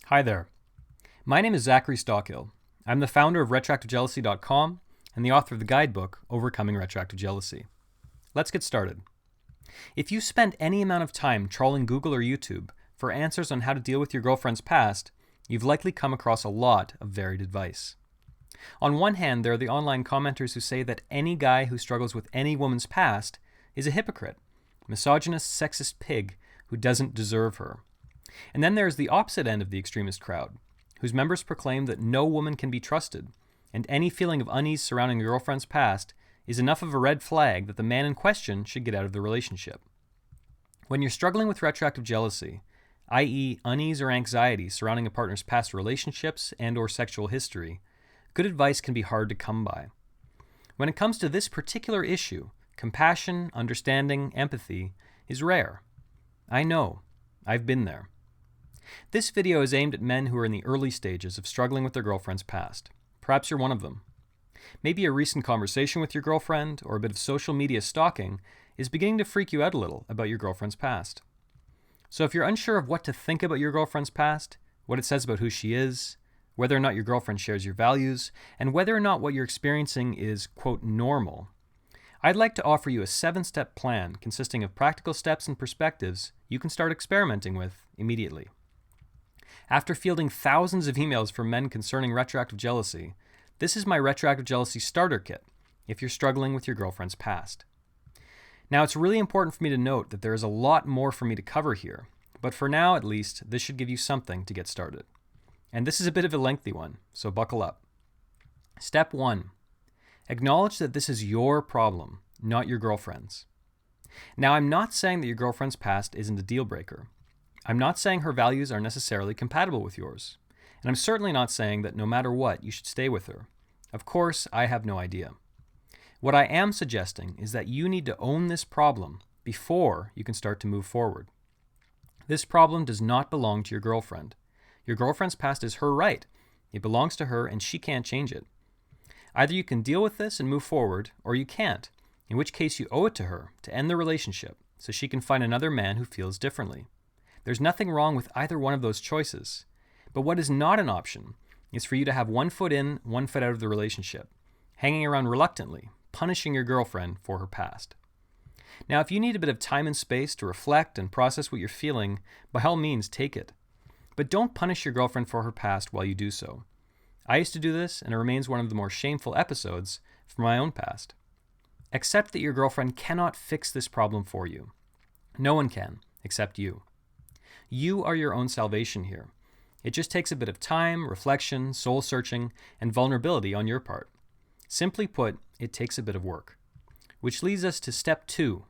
Hi there. My name is Zachary Stockill. I'm the founder of retroactivejealousy.com and the author of the guidebook, Overcoming Retroactive Jealousy. Let's get started. If you spend any amount of time trawling Google or YouTube for answers on how to deal with your girlfriend's past, you've likely come across a lot of varied advice. On one hand, there are the online commenters who say that any guy who struggles with any woman's past is a hypocrite, misogynist, sexist pig who doesn't deserve her. And then there is the opposite end of the extremist crowd, whose members proclaim that no woman can be trusted, and any feeling of unease surrounding your girlfriend's past is enough of a red flag that the man in question should get out of the relationship. When you're struggling with retroactive jealousy, i.e. unease or anxiety surrounding a partner's past relationships and or sexual history, good advice can be hard to come by. When it comes to this particular issue, compassion, understanding, empathy is rare. I know. I've been there. This video is aimed at men who are in the early stages of struggling with their girlfriend's past. Perhaps you're one of them. Maybe a recent conversation with your girlfriend or a bit of social media stalking is beginning to freak you out a little about your girlfriend's past. So if you're unsure of what to think about your girlfriend's past, what it says about who she is, whether or not your girlfriend shares your values, and whether or not what you're experiencing is, quote, normal, I'd like to offer you a 7-step plan consisting of practical steps and perspectives you can start experimenting with immediately. After fielding thousands of emails from men concerning retroactive jealousy, this is my retroactive jealousy starter kit if you're struggling with your girlfriend's past. Now, it's really important for me to note that there is a lot more for me to cover here, but for now at least, this should give you something to get started. And this is a bit of a lengthy one, so buckle up. Step 1. Acknowledge that this is your problem, not your girlfriend's. Now, I'm not saying that your girlfriend's past isn't a deal breaker. I'm not saying her values are necessarily compatible with yours. And I'm certainly not saying that no matter what, you should stay with her. Of course, I have no idea. What I am suggesting is that you need to own this problem before you can start to move forward. This problem does not belong to your girlfriend. Your girlfriend's past is her right. It belongs to her and she can't change it. Either you can deal with this and move forward, or you can't, in which case you owe it to her to end the relationship so she can find another man who feels differently. There's nothing wrong with either one of those choices. But what is not an option is for you to have one foot in, one foot out of the relationship, hanging around reluctantly, punishing your girlfriend for her past. Now, if you need a bit of time and space to reflect and process what you're feeling, by all means, take it. But don't punish your girlfriend for her past while you do so. I used to do this, and it remains one of the more shameful episodes from my own past. Accept that your girlfriend cannot fix this problem for you. No one can, except you. You are your own salvation here. It just takes a bit of time, reflection, soul-searching, and vulnerability on your part. Simply put, it takes a bit of work. Which leads us to step 2.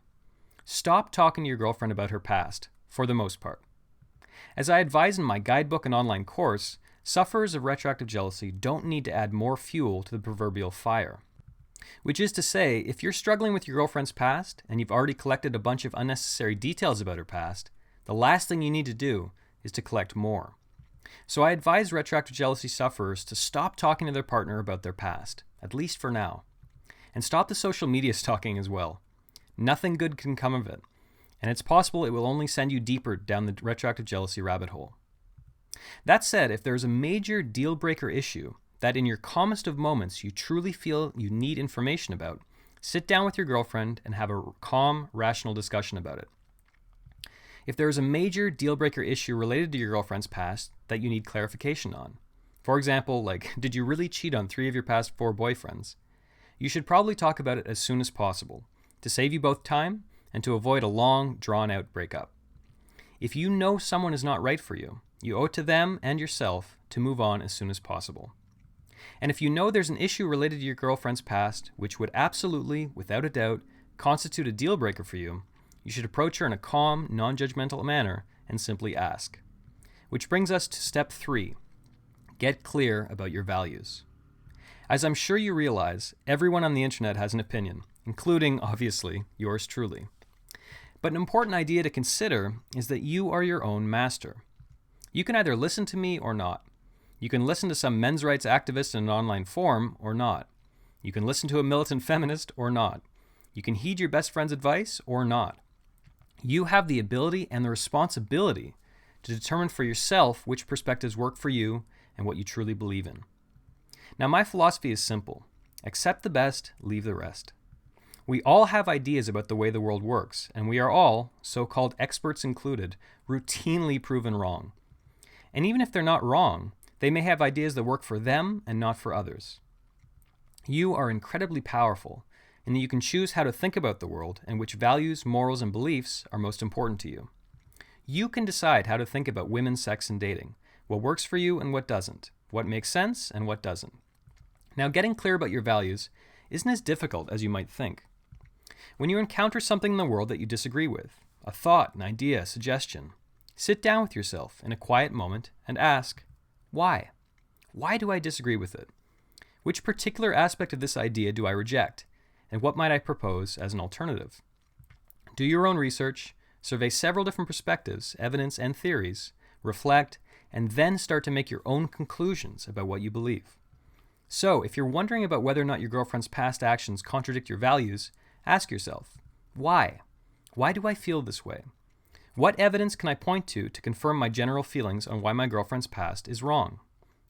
Stop talking to your girlfriend about her past, for the most part. As I advise in my guidebook and online course, sufferers of retroactive jealousy don't need to add more fuel to the proverbial fire. Which is to say, if you're struggling with your girlfriend's past, and you've already collected a bunch of unnecessary details about her past, the last thing you need to do is to collect more. So I advise retroactive jealousy sufferers to stop talking to their partner about their past, at least for now. And stop the social media stalking as well. Nothing good can come of it. And it's possible it will only send you deeper down the retroactive jealousy rabbit hole. That said, if there is a major deal breaker issue that in your calmest of moments you truly feel you need information about, sit down with your girlfriend and have a calm, rational discussion about it. If there is a major deal breaker issue related to your girlfriend's past that you need clarification on, for example, like, did you really cheat on 3 of your past 4 boyfriends? You should probably talk about it as soon as possible to save you both time and to avoid a long, drawn-out breakup. If you know someone is not right for you, you owe it to them and yourself to move on as soon as possible. And if you know there's an issue related to your girlfriend's past which would absolutely, without a doubt, constitute a deal breaker for you, you should approach her in a calm, non-judgmental manner and simply ask. Which brings us to step 3. Get clear about your values. As I'm sure you realize, everyone on the internet has an opinion, including, obviously, yours truly. But an important idea to consider is that you are your own master. You can either listen to me or not. You can listen to some men's rights activist in an online forum or not. You can listen to a militant feminist or not. You can heed your best friend's advice or not. You have the ability and the responsibility to determine for yourself which perspectives work for you and what you truly believe in. Now, my philosophy is simple. Accept the best, leave the rest. We all have ideas about the way the world works, and we are all, so-called experts included, routinely proven wrong. And even if they're not wrong, they may have ideas that work for them and not for others. You are incredibly powerful in that you can choose how to think about the world and which values, morals, and beliefs are most important to you. You can decide how to think about women, sex, and dating, what works for you and what doesn't, what makes sense and what doesn't. Now, getting clear about your values isn't as difficult as you might think. When you encounter something in the world that you disagree with, a thought, an idea, a suggestion, sit down with yourself in a quiet moment and ask, why? Why do I disagree with it? Which particular aspect of this idea do I reject? And what might I propose as an alternative? Do your own research, survey several different perspectives, evidence, and theories, reflect, and then start to make your own conclusions about what you believe. So, if you're wondering about whether or not your girlfriend's past actions contradict your values, ask yourself, why? Why do I feel this way? What evidence can I point to confirm my general feelings on why my girlfriend's past is wrong?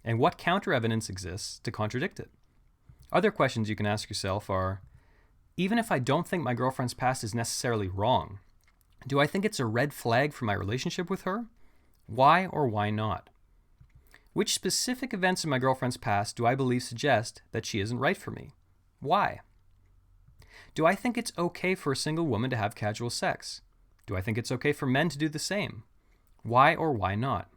And what counter-evidence exists to contradict it? Other questions you can ask yourself are, even if I don't think my girlfriend's past is necessarily wrong, do I think it's a red flag for my relationship with her? Why or why not? Which specific events in my girlfriend's past do I believe suggest that she isn't right for me? Why? Do I think it's okay for a single woman to have casual sex? Do I think it's okay for men to do the same? Why or why not?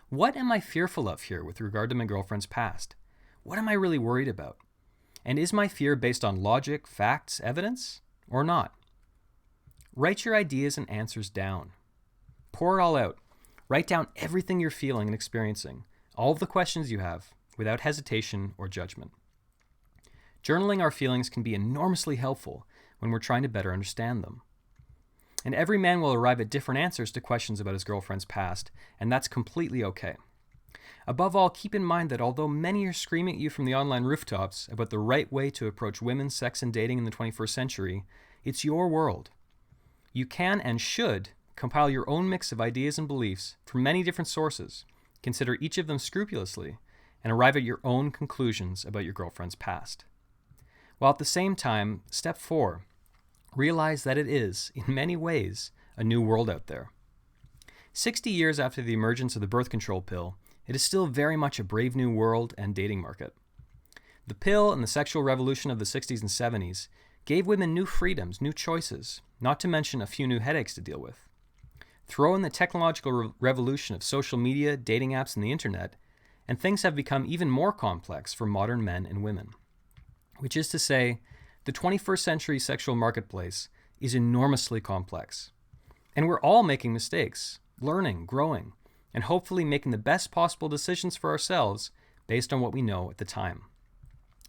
What am I fearful of here with regard to my girlfriend's past? What am I really worried about? And is my fear based on logic, facts, evidence, or not? Write your ideas and answers down. Pour it all out. Write down everything you're feeling and experiencing, all of the questions you have, without hesitation or judgment. Journaling our feelings can be enormously helpful when we're trying to better understand them. And every man will arrive at different answers to questions about his girlfriend's past, and that's completely okay. Above all, keep in mind that although many are screaming at you from the online rooftops about the right way to approach women, sex, and dating in the 21st century, it's your world. You can and should compile your own mix of ideas and beliefs from many different sources, consider each of them scrupulously, and arrive at your own conclusions about your girlfriend's past. While at the same time, step 4, realize that it is, in many ways, a new world out there. 60 years after the emergence of the birth control pill, it is still very much a brave new world and dating market. The pill and the sexual revolution of the 60s and 70s gave women new freedoms, new choices, not to mention a few new headaches to deal with. Throw in the technological revolution of social media, dating apps, and the internet, and things have become even more complex for modern men and women. Which is to say, the 21st century sexual marketplace is enormously complex. And we're all making mistakes, learning, growing, and hopefully making the best possible decisions for ourselves based on what we know at the time.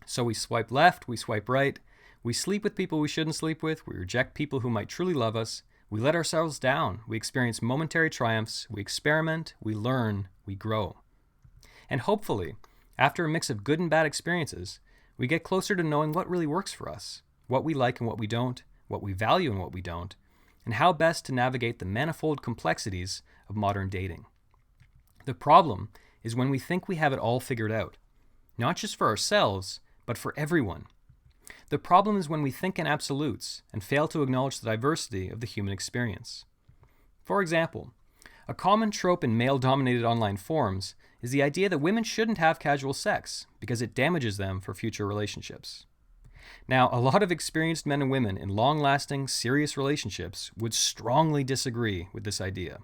So we swipe left, we swipe right, we sleep with people we shouldn't sleep with, we reject people who might truly love us, we let ourselves down, we experience momentary triumphs, we experiment, we learn, we grow. And hopefully, after a mix of good and bad experiences, we get closer to knowing what really works for us, what we like and what we don't, what we value and what we don't, and how best to navigate the manifold complexities of modern dating. The problem is when we think we have it all figured out, not just for ourselves, but for everyone. The problem is when we think in absolutes and fail to acknowledge the diversity of the human experience. For example, a common trope in male-dominated online forums is the idea that women shouldn't have casual sex because it damages them for future relationships. Now, a lot of experienced men and women in long-lasting, serious relationships would strongly disagree with this idea.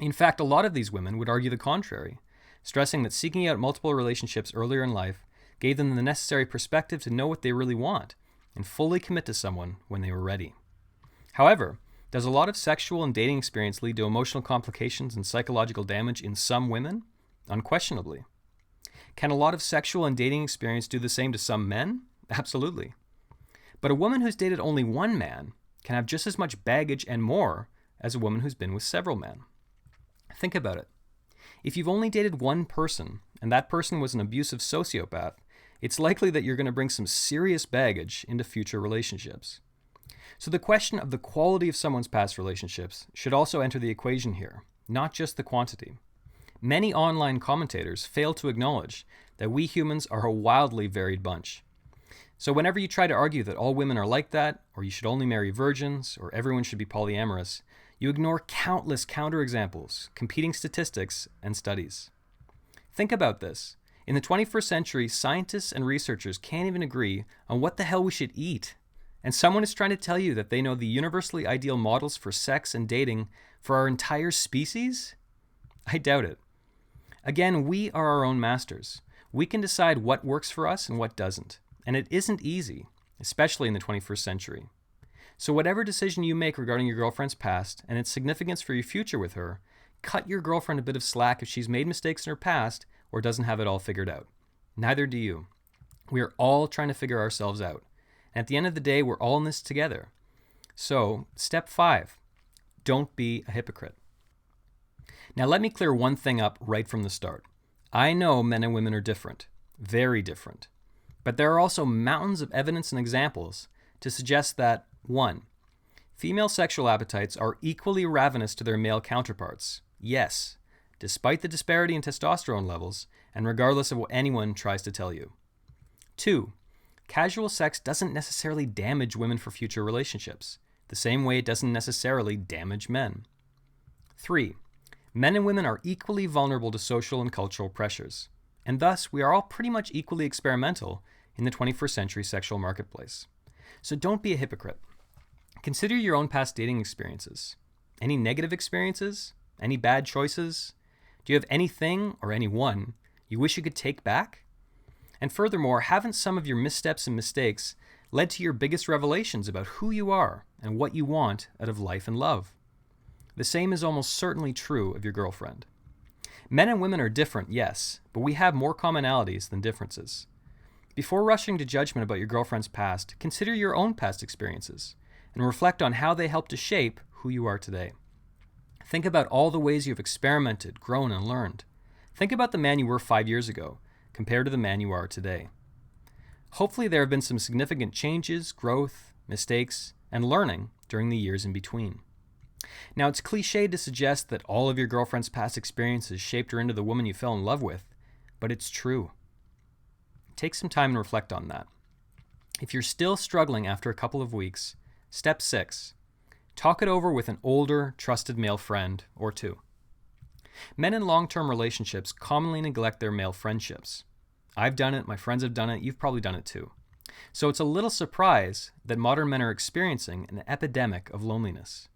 In fact, a lot of these women would argue the contrary, stressing that seeking out multiple relationships earlier in life gave them the necessary perspective to know what they really want and fully commit to someone when they were ready. However, does a lot of sexual and dating experience lead to emotional complications and psychological damage in some women? Unquestionably. Can a lot of sexual and dating experience do the same to some men? Absolutely. But a woman who's dated only one man can have just as much baggage and more as a woman who's been with several men. Think about it. If you've only dated one person, and that person was an abusive sociopath, it's likely that you're going to bring some serious baggage into future relationships. So the question of the quality of someone's past relationships should also enter the equation here, not just the quantity. Many online commentators fail to acknowledge that we humans are a wildly varied bunch. So whenever you try to argue that all women are like that, or you should only marry virgins, or everyone should be polyamorous, you ignore countless counterexamples, competing statistics, and studies. Think about this. In the 21st century, scientists and researchers can't even agree on what the hell we should eat. And someone is trying to tell you that they know the universally ideal models for sex and dating for our entire species? I doubt it. Again, we are our own masters. We can decide what works for us and what doesn't. And it isn't easy, especially in the 21st century. So whatever decision you make regarding your girlfriend's past and its significance for your future with her, cut your girlfriend a bit of slack if she's made mistakes in her past or doesn't have it all figured out. Neither do you. We are all trying to figure ourselves out. And at the end of the day, we're all in this together. So, step 5, don't be a hypocrite. Now let me clear one thing up right from the start. I know men and women are different, very different. But there are also mountains of evidence and examples to suggest that 1. Female sexual appetites are equally ravenous to their male counterparts. Yes, despite the disparity in testosterone levels and regardless of what anyone tries to tell you. 2. Casual sex doesn't necessarily damage women for future relationships, the same way it doesn't necessarily damage men. 3. Men and women are equally vulnerable to social and cultural pressures, and thus we are all pretty much equally experimental in the 21st century sexual marketplace. So don't be a hypocrite. Consider your own past dating experiences. Any negative experiences? Any bad choices? Do you have anything or anyone you wish you could take back? And furthermore, haven't some of your missteps and mistakes led to your biggest revelations about who you are and what you want out of life and love? The same is almost certainly true of your girlfriend. Men and women are different, yes, but we have more commonalities than differences. Before rushing to judgment about your girlfriend's past, consider your own past experiences and reflect on how they helped to shape who you are today. Think about all the ways you've experimented, grown, and learned. Think about the man you were 5 years ago compared to the man you are today. Hopefully there have been some significant changes, growth, mistakes, and learning during the years in between. Now, it's cliched to suggest that all of your girlfriend's past experiences shaped her into the woman you fell in love with, but it's true. Take some time and reflect on that. If you're still struggling after a couple of weeks, step 6, talk it over with an older, trusted male friend or two. Men in long-term relationships commonly neglect their male friendships. I've done it, my friends have done it, you've probably done it too. So it's a little surprise that modern men are experiencing an epidemic of loneliness.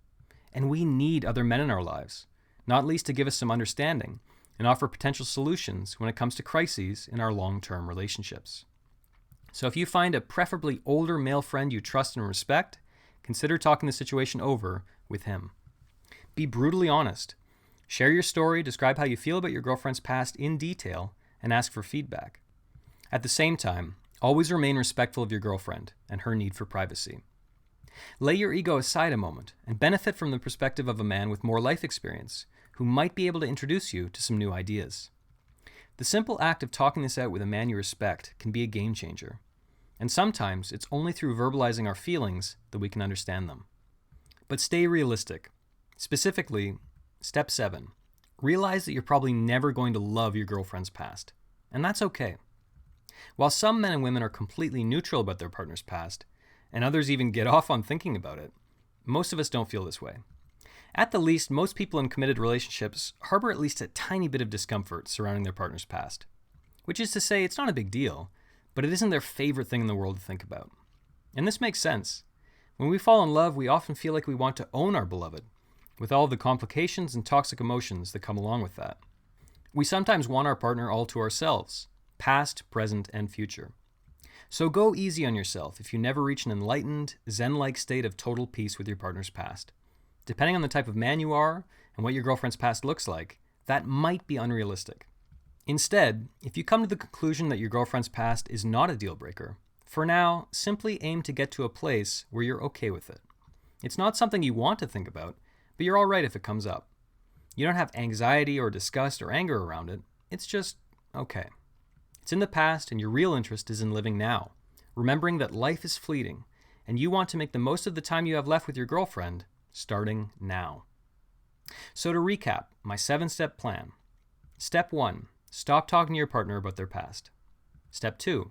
And we need other men in our lives, not least to give us some understanding and offer potential solutions when it comes to crises in our long-term relationships. So if you find a preferably older male friend you trust and respect, consider talking the situation over with him. Be brutally honest. Share your story, describe how you feel about your girlfriend's past in detail, and ask for feedback. At the same time, always remain respectful of your girlfriend and her need for privacy. Lay your ego aside a moment and benefit from the perspective of a man with more life experience who might be able to introduce you to some new ideas. The simple act of talking this out with a man you respect can be a game changer. And sometimes it's only through verbalizing our feelings that we can understand them. But stay realistic. Specifically, step 7, realize that you're probably never going to love your girlfriend's past. And that's okay. While some men and women are completely neutral about their partner's past, and others even get off on thinking about it, most of us don't feel this way. At the least, most people in committed relationships harbor at least a tiny bit of discomfort surrounding their partner's past. Which is to say, it's not a big deal, but it isn't their favorite thing in the world to think about. And this makes sense. When we fall in love, we often feel like we want to own our beloved, with all the complications and toxic emotions that come along with that. We sometimes want our partner all to ourselves, past, present, and future. So go easy on yourself if you never reach an enlightened, Zen-like state of total peace with your partner's past. Depending on the type of man you are and what your girlfriend's past looks like, that might be unrealistic. Instead, if you come to the conclusion that your girlfriend's past is not a deal breaker, for now, simply aim to get to a place where you're okay with it. It's not something you want to think about, but you're all right if it comes up. You don't have anxiety or disgust or anger around it. It's just okay. It's in the past, and your real interest is in living now, remembering that life is fleeting, and you want to make the most of the time you have left with your girlfriend, starting now. So to recap, my 7-step plan. Step 1, stop talking to your partner about their past. Step 2,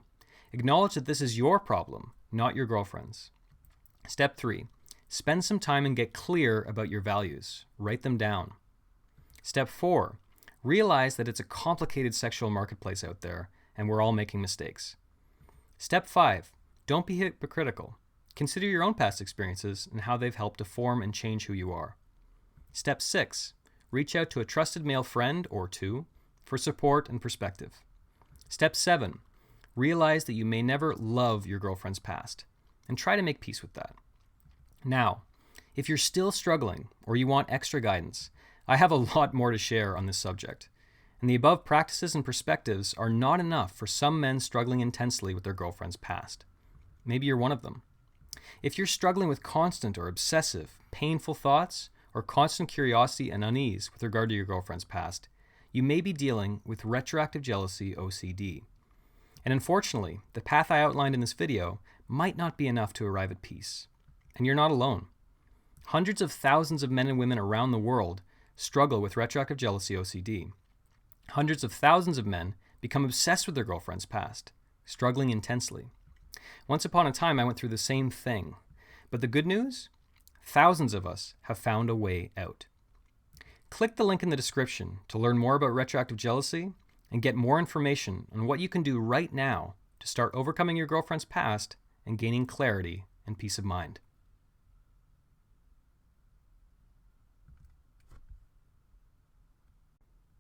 acknowledge that this is your problem, not your girlfriend's. Step 3, spend some time and get clear about your values. Write them down. Step 4, realize that it's a complicated sexual marketplace out there and we're all making mistakes. Step 5, don't be hypocritical. Consider your own past experiences and how they've helped to form and change who you are. Step 6, reach out to a trusted male friend or two for support and perspective. Step 7, realize that you may never love your girlfriend's past and try to make peace with that. Now, if you're still struggling or you want extra guidance, I have a lot more to share on this subject. And the above practices and perspectives are not enough for some men struggling intensely with their girlfriend's past. Maybe you're one of them. If you're struggling with constant or obsessive, painful thoughts, or constant curiosity and unease with regard to your girlfriend's past, you may be dealing with retroactive jealousy OCD. And unfortunately, the path I outlined in this video might not be enough to arrive at peace. And you're not alone. Hundreds of thousands of men and women around the world struggle with retroactive jealousy OCD. Hundreds of thousands of men become obsessed with their girlfriend's past, struggling intensely. Once upon a time, I went through the same thing. But the good news? Thousands of us have found a way out. Click the link in the description to learn more about retroactive jealousy and get more information on what you can do right now to start overcoming your girlfriend's past and gaining clarity and peace of mind.